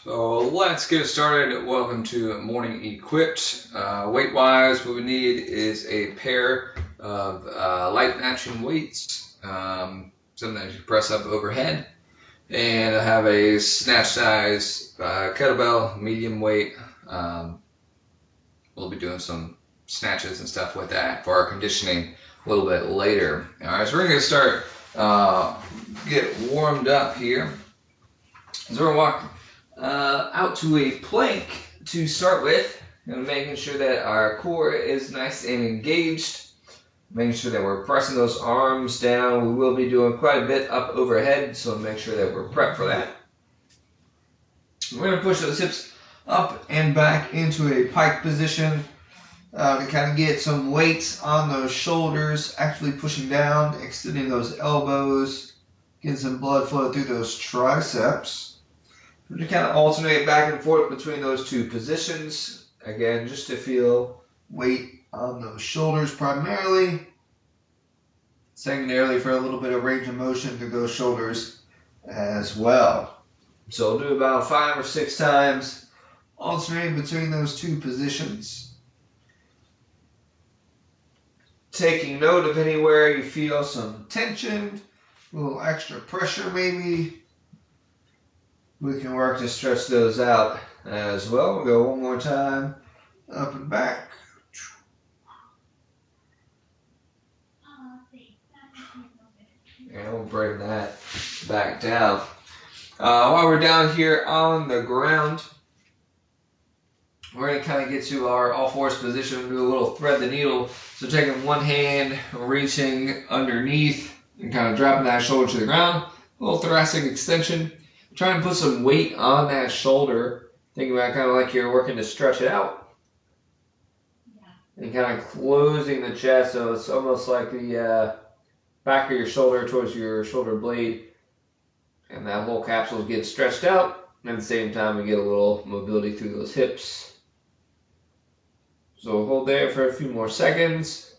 So let's get started. Welcome to Morning Equipped. Weight-wise, what we need is a pair of light matching weights, something that you press up overhead, and I have a snatch size kettlebell, medium weight. We'll be doing some snatches and stuff with that for our conditioning a little bit later. All right, so we're going to start get warmed up here. So we're going to walk out to a plank to start with, and making sure that our core is nice and engaged, making sure that we're pressing those arms down. We will be doing quite a bit up overhead, so make sure that we're prepped for that. We're going to push those hips up and back into a pike position to kind of get some weight on those shoulders, actually pushing down, extending those elbows, getting some blood flow through those triceps. We just kind of alternate back and forth between those two positions. Again, just to feel weight on those shoulders primarily. Secondarily, for a little bit of range of motion through those shoulders as well. So we'll do about 5 or 6 times, alternating between those two positions. Taking note of anywhere you feel some tension, a little extra pressure maybe. We can work to stretch those out as well. We'll go one more time, up and back. And we'll bring that back down. While we're down here on the ground, we're going to kind of get to our all fours position, do a little thread the needle. So taking one hand, reaching underneath, and kind of dropping that shoulder to the ground. A little thoracic extension. Try and put some weight on that shoulder. Think about kind of like you're working to stretch it out. And kind of closing the chest, so it's almost like the back of your shoulder towards your shoulder blade. And that whole capsule is getting stretched out. And at the same time, we get a little mobility through those hips. So we'll hold there for a few more seconds.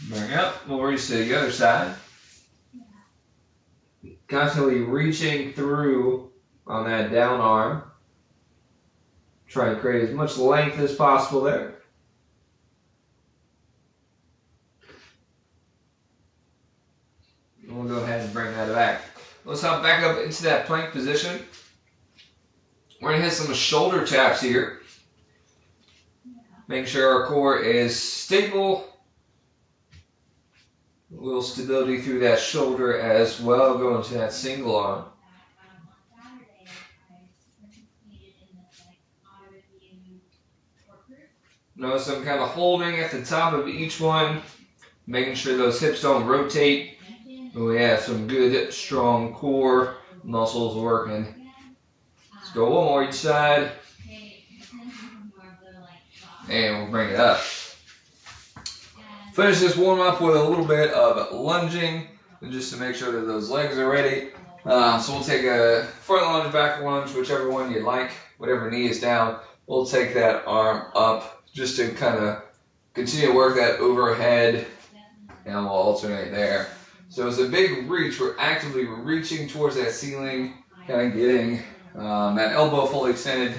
Bring up. We'll reach to the other side. Constantly reaching through on that down arm. Try to create as much length as possible there. And we'll go ahead and bring that back. Let's hop back up into that plank position. We're going to hit some shoulder taps here. Make sure our core is stable. A little stability through that shoulder as well, going to that single arm. Notice I'm kind of holding at the top of each one, making sure those hips don't rotate. And we have some good, strong core muscles working. Let's go one more each side. And we'll bring it up. Finish this warm up with a little bit of lunging, just to make sure that those legs are ready. So we'll take a front lunge, back lunge, whichever one you like, whatever knee is down. We'll take that arm up just to kind of continue to work that overhead, and we'll alternate there. So it's a big reach. We're actively reaching towards that ceiling, kind of getting that elbow fully extended.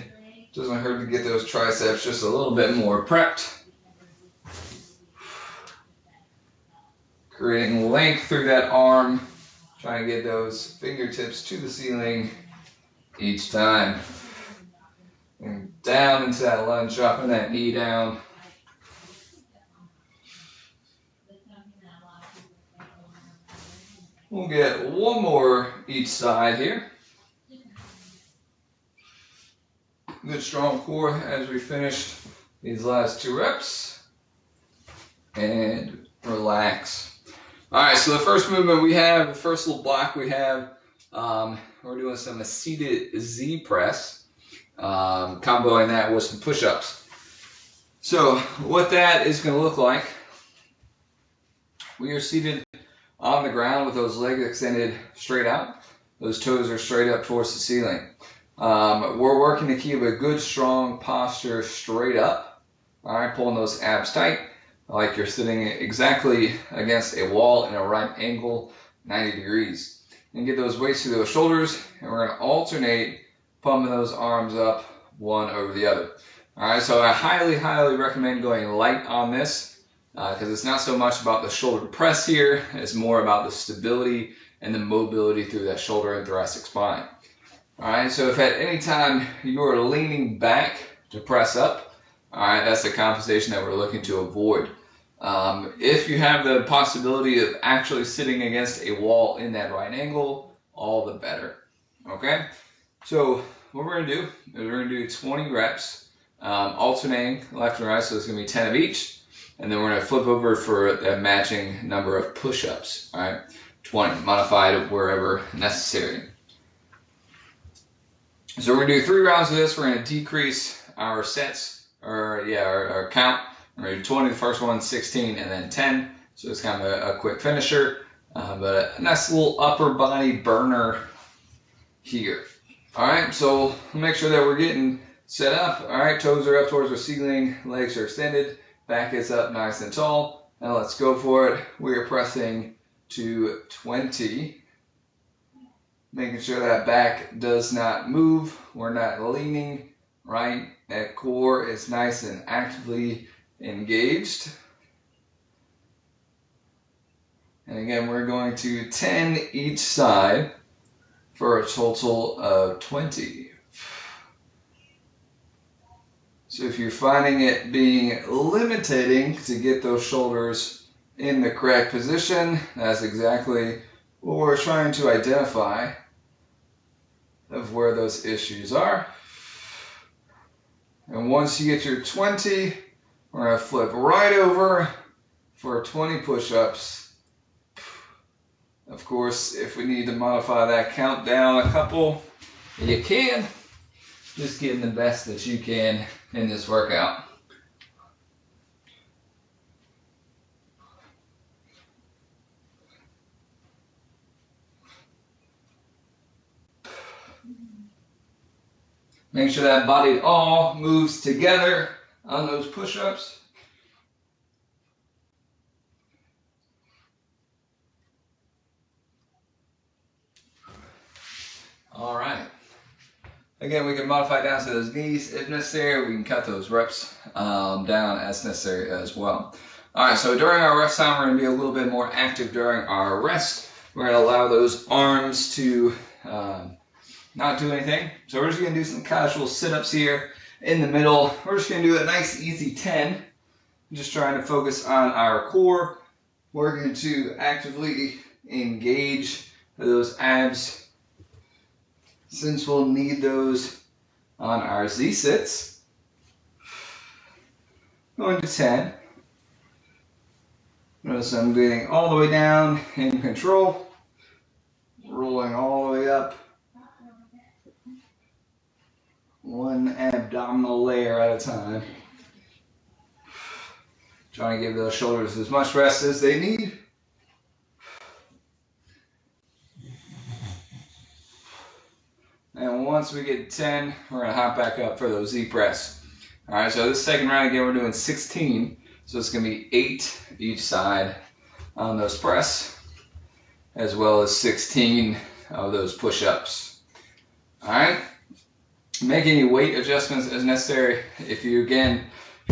Doesn't hurt to get those triceps just a little bit more prepped. Creating length through that arm, trying to get those fingertips to the ceiling each time. And down into that lunge, dropping that knee down. We'll get one more each side here. Good strong core as we finish these last 2 reps. And relax. Alright, so the first movement we have, the first little block we have, we're doing some seated Z press, comboing that with some push-ups. So what that is going to look like, we are seated on the ground with those legs extended straight out. Those toes are straight up towards the ceiling. We're working to keep a good, strong posture straight up. Alright, pulling those abs tight, like you're sitting exactly against a wall in a right angle, 90 degrees. and get those weights to those shoulders, and we're going to alternate pumping those arms up one over the other. All right, so I highly, highly recommend going light on this because it's not so much about the shoulder press here, it's more about the stability and the mobility through that shoulder and thoracic spine. All right, so if at any time you're leaning back to press up, all right, that's the compensation that we're looking to avoid. If you have the possibility of actually sitting against a wall in that right angle, all the better. Okay, so what we're going to do is we're going to do 20 reps, alternating left and right, so it's going to be 10 of each, and then we're going to flip over for a matching number of push-ups. All right, 20 modified wherever necessary. So we're going to do 3 rounds of this. We're going to decrease our sets, our count. We're going to do 20 the first one, 16, and then 10. So it's kind of a quick finisher, but a nice little upper body burner here. All right, so make sure that we're getting set up. All right, toes are up towards our ceiling, legs are extended, back is up nice and tall. Now let's go for it. We are pressing to 20. Making sure that back does not move. We're not leaning, right? That core is nice and actively engaged. And again, we're going to 10 each side for a total of 20. So if you're finding it being limiting to get those shoulders in the correct position, that's exactly what we're trying to identify of where those issues are. And once you get your 20, we're going to flip right over for 20 push-ups. Of course, if we need to modify that count down a couple, you can. Just getting the best that you can in this workout. Make sure that body all moves together on those push-ups. All right. Again, we can modify down to those knees if necessary. We can cut those reps down as necessary as well. All right, so during our rest time, we're going to be a little bit more active during our rest. We're going to allow those arms to not do anything. So we're just going to do some casual sit-ups here in the middle. We're just going to do a nice easy 10. Just trying to focus on our core. We're going to actively engage those abs since we'll need those on our Z-sits. Going to 10. Notice I'm getting all the way down in control. Rolling all the way up. One abdominal layer at a time. Trying to give those shoulders as much rest as they need. And once we get 10, we're going to hop back up for those Z-press. All right, so this second round, again, we're doing 16. So it's going to be 8 each side on those press, as well as 16 of those push-ups. All right. Make any weight adjustments as necessary. If you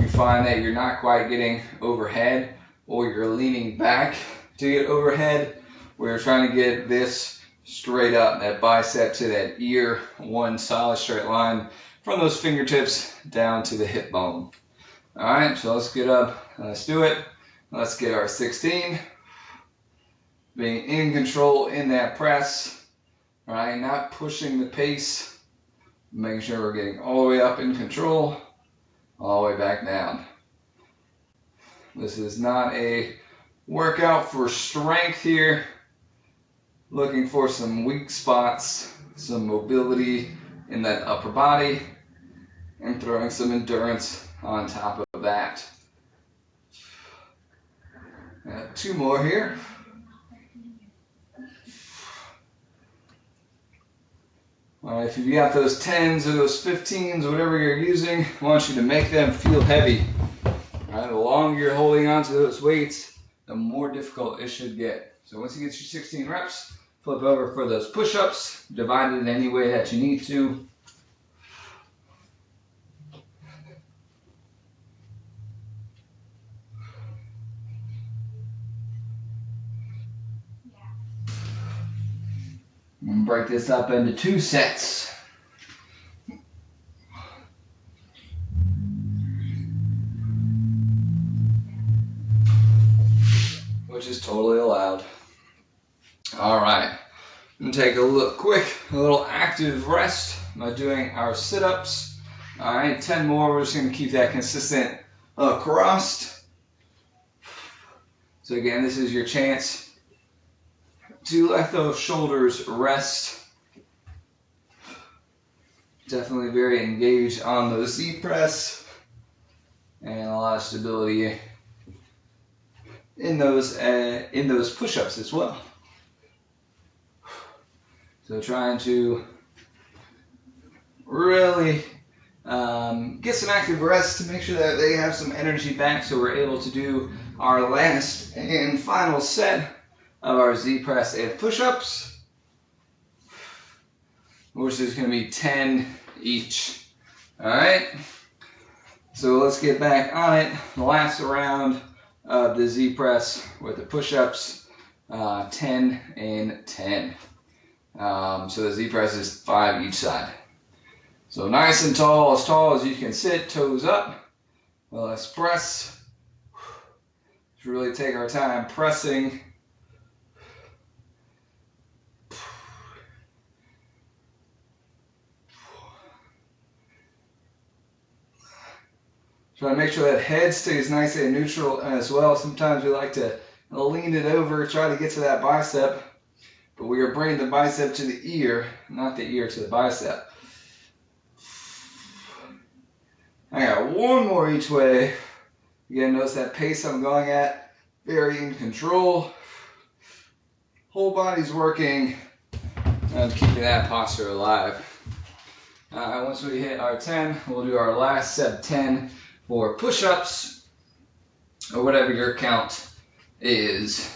find that you're not quite getting overhead or you're leaning back to get overhead, we're trying to get this straight up, that bicep to that ear, one solid straight line from those fingertips down to the hip bone. All right, so let's get up. Let's do it. Let's get our 16. Being in control in that press. All right, not pushing the pace. Making sure we're getting all the way up in control, all the way back down. This is not a workout for strength here. Looking for some weak spots, some mobility in that upper body, and throwing some endurance on top of that. 2 more here. All right, if you've got those 10s or those 15s or whatever you're using, I want you to make them feel heavy. All right, the longer you're holding on to those weights, the more difficult it should get. So once you get your 16 reps, Flip over for those push-ups, divide it any way that you need to. And break this up into 2 sets. Which is totally allowed. All right, I'm gonna take a little active rest by doing our sit-ups. All right, 10 more. We're just gonna keep that consistent across. So again, this is your chance to let those shoulders rest. Definitely very engaged on the Z press and a lot of stability in those push-ups as well. So trying to really get some active rest to make sure that they have some energy back so we're able to do our last and final set of our Z press and push-ups, which is going to be 10 each. All right, so let's get back on it. The last round of the Z press with the push-ups, 10 and 10. So the Z press is 5 each side. So nice and tall as you can sit, toes up. Well, let's press. Let's really take our time pressing. Try to make sure that head stays nice and neutral as well. Sometimes we like to lean it over, try to get to that bicep, but we are bringing the bicep to the ear, not the ear to the bicep. I got 1 more each way. Again, notice that pace I'm going at, very in control. Whole body's working, and keeping that posture alive. Once we hit our 10, we'll do our last set of 10 for push-ups, or whatever your count is.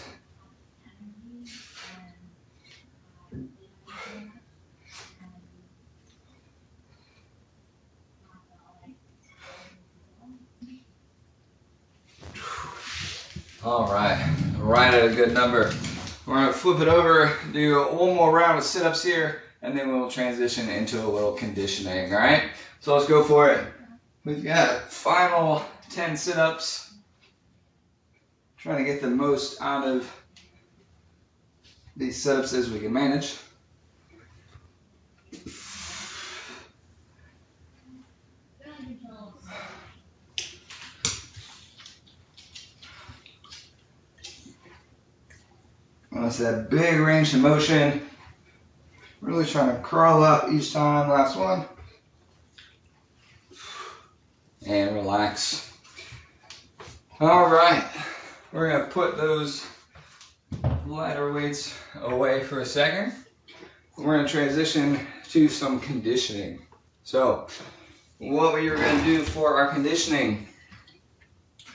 All right at a good number. We're gonna flip it over, do 1 more round of sit-ups here, and then we'll transition into a little conditioning, all right? So let's go for it. We've got final 10 sit-ups. Trying to get the most out of these sit-ups as we can manage. That's that big range of motion. Really trying to crawl up each time. Last one. And relax. All right, we're gonna put those lighter weights away for a second. We're gonna transition to some conditioning. So, what we are gonna do for our conditioning,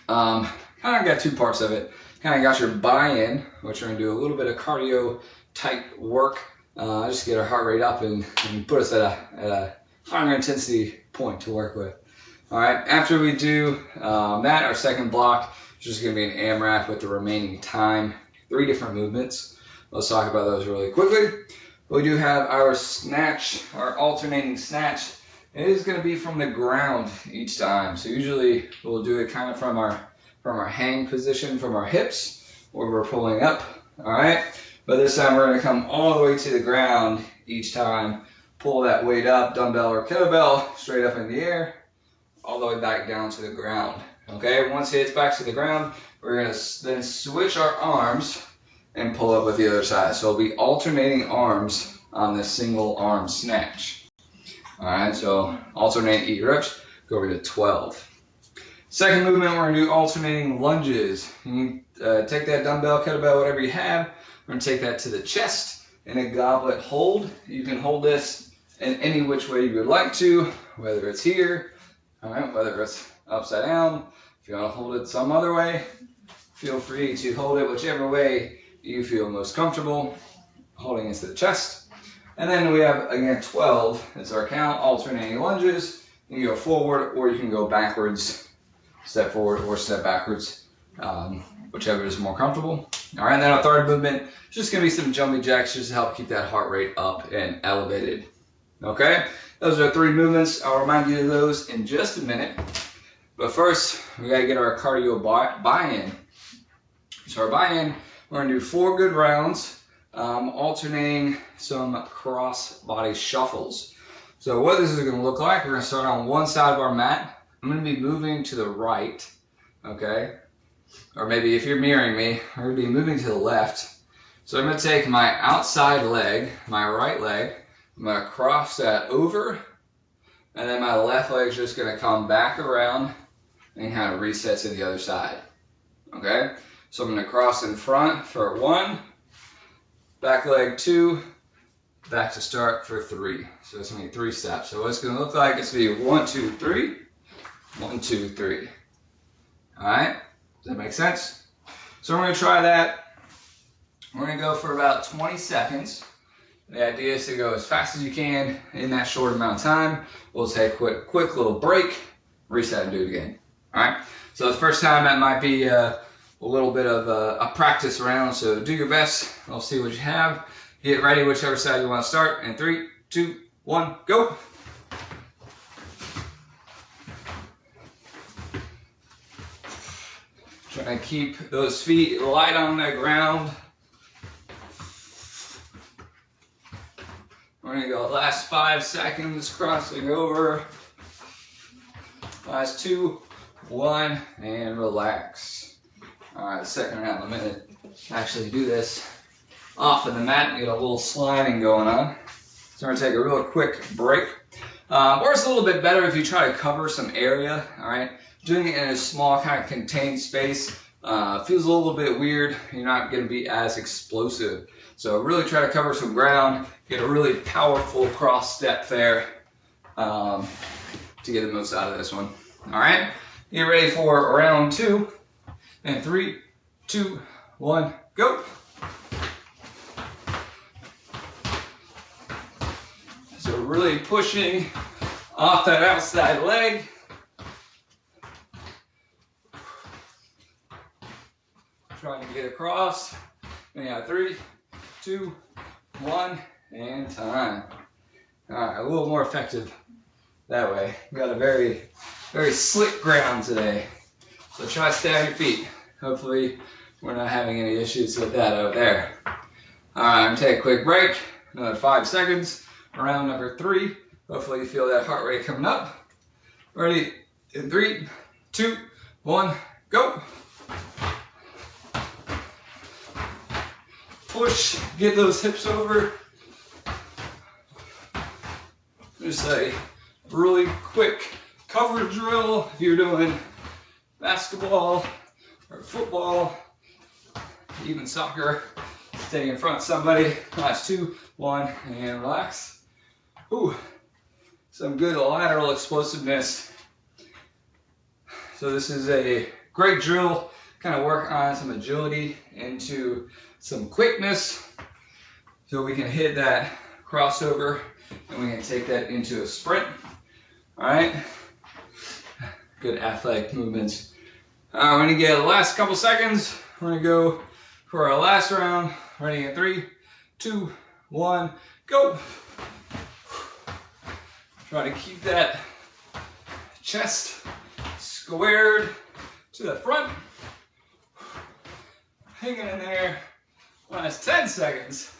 kind of got 2 parts of it. Kind of got your buy-in, which we're gonna do a little bit of cardio type work, just to get our heart rate up and put us at a higher intensity point to work with. All right, after we do that, our second block is just gonna be an AMRAP with the remaining time, 3 different movements. Let's talk about those really quickly. We do have our snatch, our alternating snatch. It is gonna be from the ground each time. So usually we'll do it kind of from our hang position, from our hips, where we're pulling up, all right? But this time we're gonna come all the way to the ground each time, pull that weight up, dumbbell or kettlebell, straight up in the air, all the way back down to the ground, okay? Once it hits back to the ground, we're gonna then switch our arms and pull up with the other side. So we'll be alternating arms on this single arm snatch. All right, so alternate 8 reps, go over to 12. Second movement, we're gonna do alternating lunges. You can take that dumbbell, kettlebell, whatever you have. We're gonna take that to the chest in a goblet hold. You can hold this in any which way you would like to, whether it's here, all right, whether it's upside down. If you wanna hold it some other way, feel free to hold it whichever way you feel most comfortable. holding into the chest. And then we have, again, 12 is our count, alternating lunges. You can go forward or you can go backwards, step forward or step backwards, whichever is more comfortable. All right, and then our third movement is just going to be some jumping jacks just to help keep that heart rate up and elevated. Okay, those are 3 movements. I'll remind you of those in just a minute. But first, we got to get our cardio buy-in. So our buy-in, we're going to do 4 good rounds, alternating some cross body shuffles. So what this is going to look like, we're going to start on one side of our mat. I'm going to be moving to the right, okay? Or maybe if you're mirroring me, we're going to be moving to the left. So I'm going to take my outside leg, my right leg, I'm going to cross that over, and then my left leg is just going to come back around and kind of reset to the other side, okay? So I'm going to cross in front for 1, back leg 2, back to start for 3. So it's going to be 3 steps. So what it's going to look like, it's going to be 1, 2, 3, 1, 2, 3. All right, does that make sense? So we're going to try that. We're going to go for about 20 seconds. The idea is to go as fast as you can in that short amount of time. We'll take a quick little break, reset and do it again. All right, so the first time that might be a little bit of a practice round, so do your best. We'll see what you have. Get ready, whichever side you want to start. In 3, 2, 1, go. Try to keep those feet light on the ground. We're going to go last 5 seconds, crossing over. Last 2, 1, and relax. All right, second round in a minute. Actually do this off of the mat and get a little sliding going on. So we're going to take a real quick break. Or it's a little bit better if you try to cover some area, all right? Doing it in a small kind of contained space feels a little bit weird. You're not going to be as explosive. So really try to cover some ground, get a really powerful cross step there to get the most out of this one. All right, get ready for round 2. And 3, 2, 1, go. So really pushing off that outside leg. Trying to get across. And yeah, 3, 2, 1, and time. All right, a little more effective that way. We got a very, very slick ground today. So try to stay on your feet. Hopefully we're not having any issues with that out there. All right, I'm gonna take a quick break. Another 5 seconds. Round number 3. Hopefully you feel that heart rate coming up. Ready? In 3, 2, 1, go. Push, get those hips over. Just a really quick cover drill if you're doing basketball or football, even soccer. Stay in front of somebody. Last 2, 1, and relax. Ooh, some good lateral explosiveness. So this is a great drill. Kind of work on some agility into some quickness, so we can hit that crossover and we can take that into a sprint. All right, good athletic movements. We're gonna get the last couple seconds. We're gonna go for our last round. Ready in 3, 2, 1, go. Try to keep that chest squared to the front. Hanging in there. Last 10 seconds.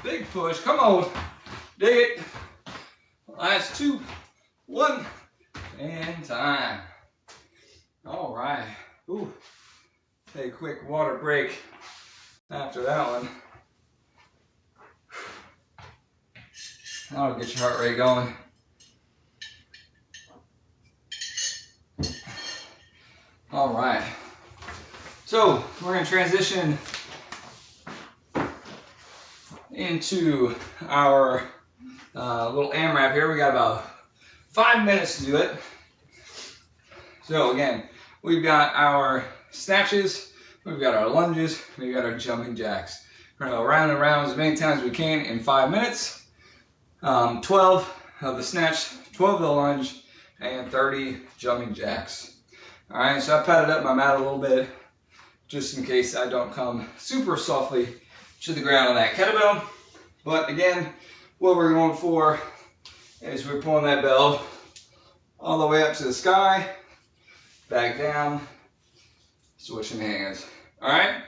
Big push. Come on. Dig it. Last 2, 1, and time. All right. Ooh. Take a quick water break after that one. That'll get your heart rate going. All right. So we're going to transition into our little AMRAP here. We got about 5 minutes to do it. So again, we've got our snatches, we've got our lunges, we've got our jumping jacks. We're going to go round and round as many times as we can in 5 minutes. 12 of the snatch, 12 of the lunge, and 30 jumping jacks. All right, so I padded up my mat a little bit just in case I don't come super softly to the ground on that kettlebell. But again, what we're going for is we're pulling that bell all the way up to the sky, back down, switching hands. All right,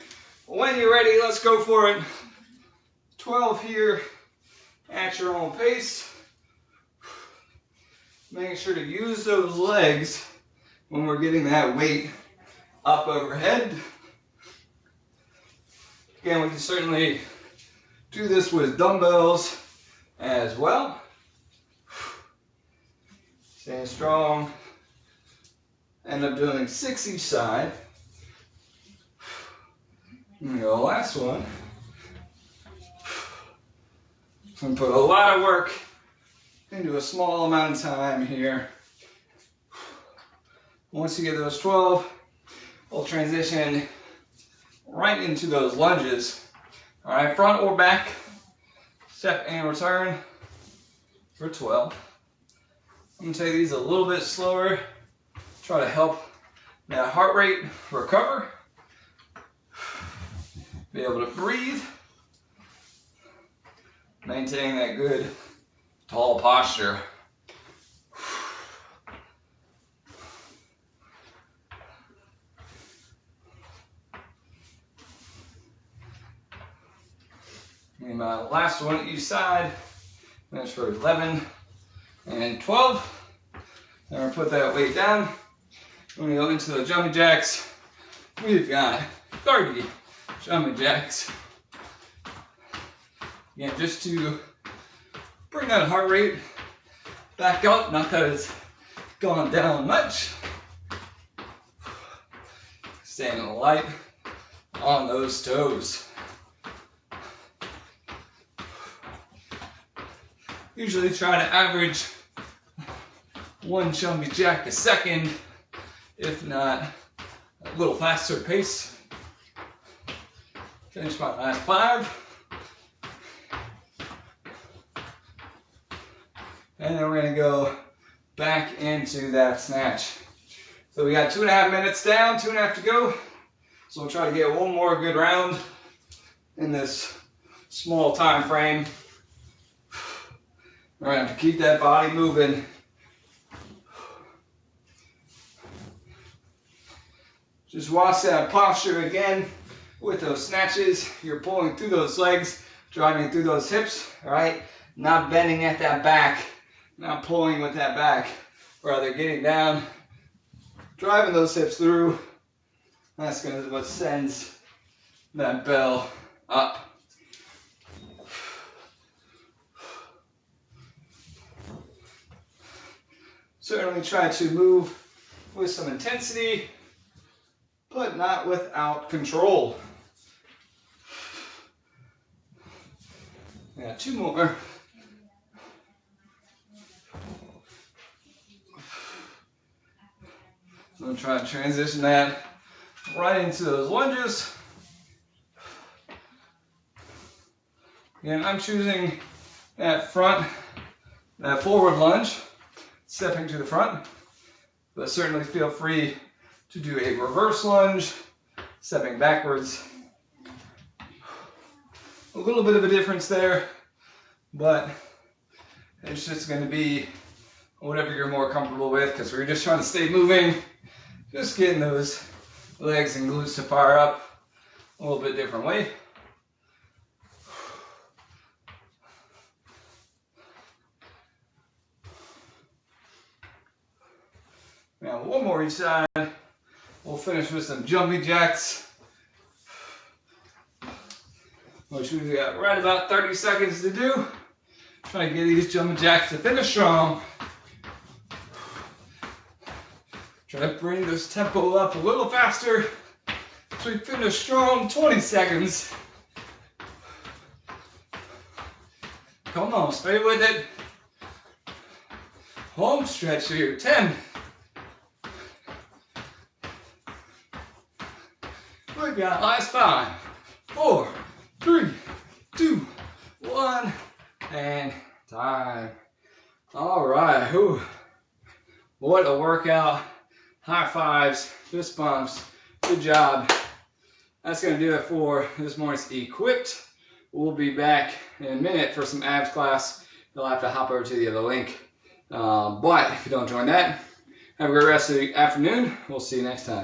when you're ready, let's go for it. 12 here at your own pace. Making sure to use those legs when we're getting that weight up overhead. Again, we can certainly do this with dumbbells as well. Staying strong. End up doing 6 each side. Here we go, last one. I'm gonna put a lot of work into a small amount of time here. Once you get those 12, we'll transition right into those lunges. All right, front or back, step and return for 12. I'm gonna take these a little bit slower, try to help that heart rate recover. Be able to breathe, maintain that good tall posture. And my last one each side. Finish for 11 and 12. Then we'll put that weight down. When we go into the jumping jacks, we've got 30 jumping jacks. Again, just to bring that heart rate back up, not that it's gone down much. Staying light on those toes. Usually try to average 1 jumping jack a second, if not a little faster pace. Finish my last 5. And then we're gonna go back into that snatch. So we got 2.5 minutes down, 2.5 to go. So we'll try to get one more good round in this small time frame. We're gonna have to keep that body moving. Just watch that posture again with those snatches. You're pulling through those legs, driving through those hips, all right? Not bending at that back, not pulling with that back, rather getting down, driving those hips through. That's gonna be what sends that bell up. Certainly try to move with some intensity, but not without control. Yeah, 2 more. I'm going to try to transition that right into those lunges. Again, I'm choosing that forward lunge, stepping to the front, but certainly feel free to do a reverse lunge, stepping backwards. A little bit of a difference there, but it's just going to be whatever you're more comfortable with, because we're just trying to stay moving, just getting those legs and glutes to fire up a little bit different way. Now one more each side. We'll finish with some jumping jacks, which we've got right about 30 seconds to do. Try to get these jumping jacks to finish strong. Try to bring this tempo up a little faster so we finish strong. 20 seconds. Come on, stay with it. Home stretch here. 10. We've got last 5, 4, 3, And time. All right. Whew. What a workout. High fives, fist bumps. Good job. That's going to do it for this morning's Equipped. We'll be back in a minute for some abs class. You'll have to hop over to the other link. But if you don't join that, have a great rest of the afternoon. We'll see you next time.